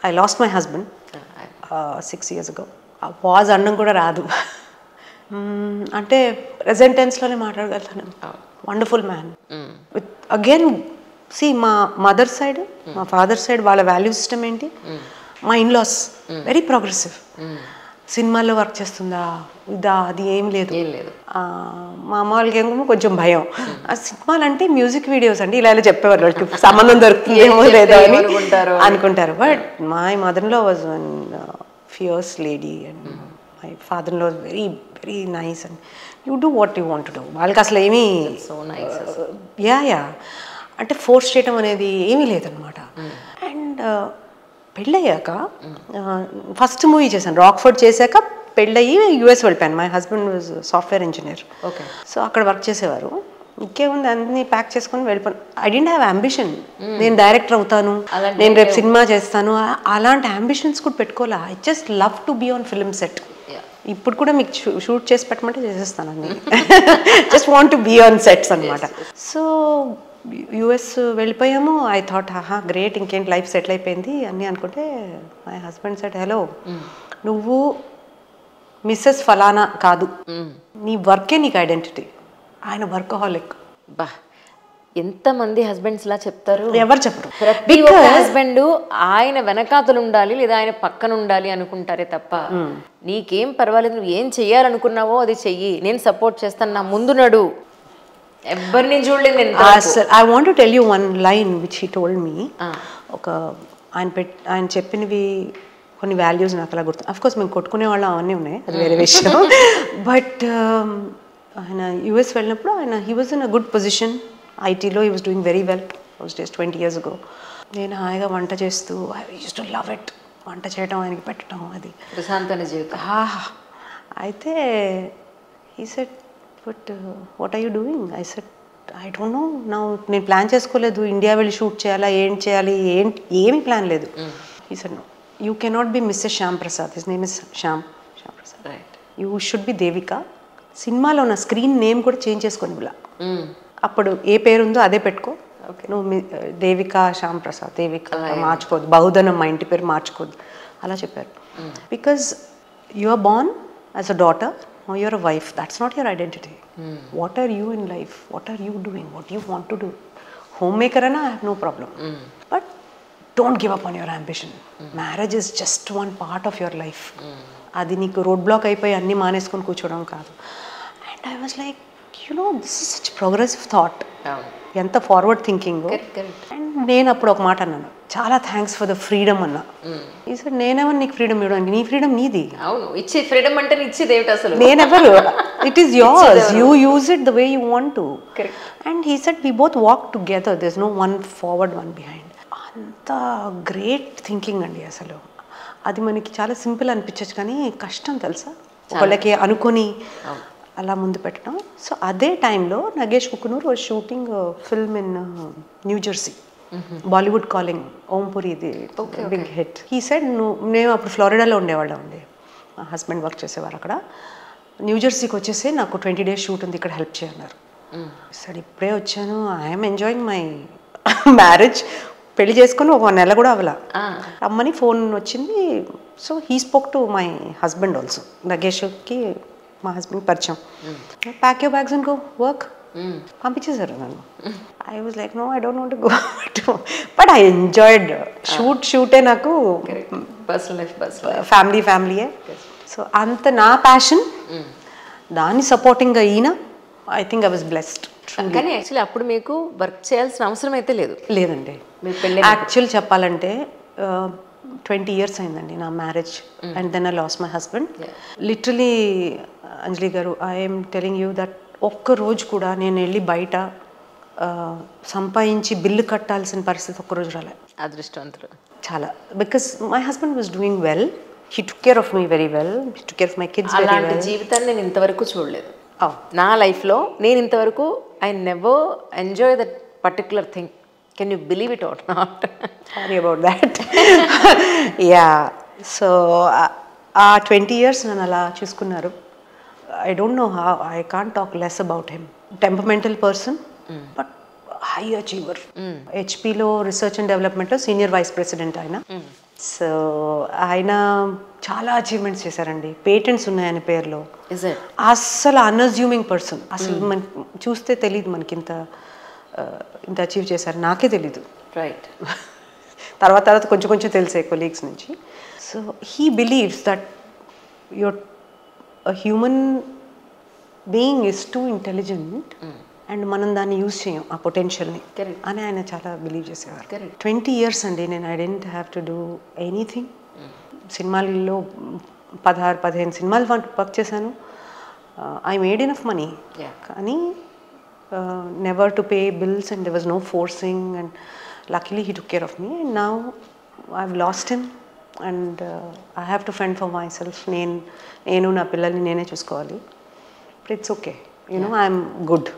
I lost my husband 6 years ago. Past అనడం కూడా రాదు. అంటే ప్రెజెంట్ టెన్స్లోనే మాట్లాడగలుగుతాను. Wonderful man with again see మా మదర్ సైడ్ మా ఫాదర్ సైడ్ వాళ్ళ వాల్యూ సిస్టమ్ ఏంటి, మా ఇన్లాస్ వెరీ ప్రోగ్రెసివ్. సినిమాల్లో వర్క్ చేస్తుందా ఇదా అది ఏం లేదు. మా అమ్మ వాళ్ళకి ఏమో కొంచెం భయం. ఆ సినిమాలు అంటే మ్యూజిక్ వీడియోస్ అంటే ఇలా ఇలా చెప్పేవారు, వాళ్ళకి సంబంధం దొరుకుతుందేమో లేదో అని అనుకుంటారు. But my mother-in-law was one fierce lady and my father-in-law was very very nice and you do what you want to do. వాళ్ళకి అసలు ఏమీ యా అంటే ఫోర్స్ చేయడం అనేది ఏమీ లేదనమాట. అండ్ పెళ్ళయ్యాక ఫస్ట్ మూవీ చేశాను రాక్ఫోర్డ్, చేశాక పెళ్ళయ్యి యూఎస్ వెళ్ళిపోయాను. My husband was software engineer. So అక్కడ వర్క్ చేసేవారు. ఇంకేముంది అన్ని ప్యాక్ చేసుకొని వెళ్ళిపోయాను. ఐ డెంట్ హ్యావ్ అంబిషన్ నేను డైరెక్టర్ అవుతాను, నేను రేపు సినిమా చేస్తాను, అలాంటి అంబిషన్స్ కూడా పెట్టుకోవాలా. I just love to be on film set. ఇప్పుడు కూడా మీకు షూట్ చేసి పెట్టమంటే చేసేస్తాను అన్ని. Just want to be on sets అనమాట. సో యుఎస్ వెళ్ళిపోయాము. ఐ థాట్ గ్రేట్, ఇంకేంటి లైఫ్ సెటిల్ అయిపోయింది అన్నీ అనుకుంటే మై హస్బెండ్ సెడ్ హలో నువ్వు మిస్సెస్ ఫలానా కాదు, నీ వర్కే నీకు ఐడెంటిటీ. ఆయన వర్కహాలిక్. బా ఎంతమంది హస్బెండ్స్ ఇలా చెప్తారు? ఎవరు చెప్పరు. ప్రతి ఒక్క హస్బెండ్ ఆయన వెనకాతలు ఉండాలి లేదా ఆయన పక్కన ఉండాలి అనుకుంటారే తప్ప నీకేం పర్వాలేదు, నువ్వు ఏం చెయ్యాలనుకున్నావో అది చెయ్యి, నేను సపోర్ట్ చేస్తాను, నా ముందు నడు, ఎవరిని చూడలేదు. I want to tell you one line which he told me. ఒక ఆయన చెప్పినవి కొన్ని వాల్యూస్ నాకు అలా గుర్తు. అఫ్కోర్స్ మేము కొట్టుకునే వాళ్ళం అవన్నీ ఉన్నాయి, అది వేరే విషయం. బట్ ఆయన యుఎస్ వెళ్ళినప్పుడు ఆయన he was in a good position. ఐటీలో he was doing very well. Was just 20 years ago. నేను హాయిగా వంట చేస్తూ I used to love it. వంట చేయడం ఆయనకి పెట్టడం అది ప్రశాంతమైన జీవితం. అయితే he said but what are you doing? I said I don't know నా, నేను ప్లాన్ చేసుకోలేదు ఇండియా వెళ్ళి షూట్ చేయాలా, ఏం చేయాలి, ఏమీ ప్లాన్ లేదు. He said no, you cannot be Mrs Shyam Prasad. His name is Shyam Prasad. You should be Devika. సినిమాలో ఉన్న స్క్రీన్ నేమ్ కూడా చేంజ్ చేసుకొని ఇలా అప్పుడు ఏ పేరు ఉందో అదే పెట్టుకో, నువ్వు దేవిక శ్యామ్ ప్రసాద్, దేవిక మార్చుకోవద్దు, బహుధనం మా ఇంటి పేరు మార్చుకోవద్దు అలా చెప్పారు. Because you are born as a daughter, you are a wife, that's not your identity. What are you in life, what are you doing, what you want to do. Home maker అయినా I have no problem, but don't give up on your ambition. Marriage is just one part of your life. అది నీకు road block అయిపోయి అన్నీ మానేసుకొని కూర్చోవడం కాదు. And I was like this is such progressive thought, ఎంత forward thinking. And నేను అప్పుడు ఒక మాట అన్నాను, చాలా థ్యాంక్స్ ఫర్ ద ఫ్రీడమ్ అన్నా. ఈ సార్ నేనేమన్నా నీకు ఫ్రీడమ్ ఇవ్వడానికి, నీ ఫ్రీడమ్ నీది. అవును, ఇచ్చే ఫ్రీడమ్ అంటే ఇచ్చేది ఏమిటి అసలు? నేనెవరు, it is yours, you use it the way you want to. And he said we both walk together, there is no one forward one behind. అంత గ్రేట్ థింకింగ్ అండి అసలు. అది మనకి చాలా సింపుల్ అనిపించచ్చు కానీ కష్టం తెలుసా, వాళ్ళకి అనుకొని అలా ముందు పెట్టడం. సో అదే టైంలో Nagesh Kukunoor was shooting film in new Jersey, Bollywood calling, Om Puri, ఇది బిగ్ హిట్. హీ సెడ్ మేము అప్పుడు ఫ్లోరిడాలో ఉండేవాళ్ళం అండి, మా హస్బెండ్ వర్క్ చేసేవారు అక్కడ. న్యూ జెర్సీకి వచ్చేసి నాకు 20 days షూట్ ఉంది, ఇక్కడ హెల్ప్ చేయన్నారు. సార్ ఇప్పుడే వచ్చాను, ఐఎమ్ ఎంజాయింగ్ మై మ్యారేజ్. పెళ్లి చేసుకుని 1 నెల కూడా అవ్వాల, రమ్మని ఫోన్ వచ్చింది. So he spoke to my husband also. నగేష్కి మా హస్బెండ్ పరిచయం. Pack your bags and go work పంపించేశారు నన్ను. I was like no, I don't want to go, but I enjoyed షూటే. నాకు ఫ్యామిలీయే. సో అంత నా ప్యాషన్, దాన్ని సపోర్టింగ్గా ఈయన, I think I was blessed. కానీ యాక్చువల్లీ అప్పుడు మీకు వర్క్ చేయాల్సిన అవసరం అయితే లేదండి. యాక్చువల్ చెప్పాలంటే 20 years అయిందండి నా marriage. And then I lost my husband. Literally Anjali గారు, ఐఎమ్ టెలింగ్ యూ దట్ ఒక్కరోజు కూడా నేను వెళ్ళి బయట సంపాదించి బిల్లు కట్టాల్సిన పరిస్థితి ఒక్కరోజు రాలే. అదృష్టవంతులు చాలా. Because my husband was doing well, he took care of me very well, he took care of my kids very well. జీవితాన్ని నేను ఇంతవరకు చూడలేదు నా లైఫ్లో. నేను ఇంతవరకు I never enjoy that particular thing. Can you believe it or not? Sorry about that. Yeah, so uh 20 years నన్ను అలా చూసుకున్నారు. I don't know how, I can't talk less about him. Temperamental person, but high achiever. హెచ్పిలో research and డెవలప్మెంట్లో senior vice president ఆయన. So ఆయన చాలా achievements చేశారండి. Patents ఉన్నాయి ఆయన పేరులో. Is it? అస్సలు అన్అజ్యూమింగ్ పర్సన్. అసలు మనకి చూస్తే తెలియదు మనకి ఇంత అచీవ్ చేశారు, నాకే తెలీదు. రైట్. తర్వాత కొంచెం తెలిసే కొలీగ్స్ నుంచి. So he believes that your human being is too intelligent and మనం దాన్ని యూజ్ చేయం ఆ పొటెన్షియల్ని అని ఆయన చాలా బిలీవ్ చేసేవారు. 20 years అండి నేను I didn't have to do anything. సినిమాల్లో 16-15 సినిమాలు వర్క్ చేశాను. ఐ మేడ్ ఎనఫ్ మనీ, కానీ never to pay bills and there was no forcing and luckily he took care of me and now I have lost him and I have to fend for మై సెల్ఫ్. నేను నా పిల్లల్ని నేనే చూసుకోవాలి. But it's okay, I'm good.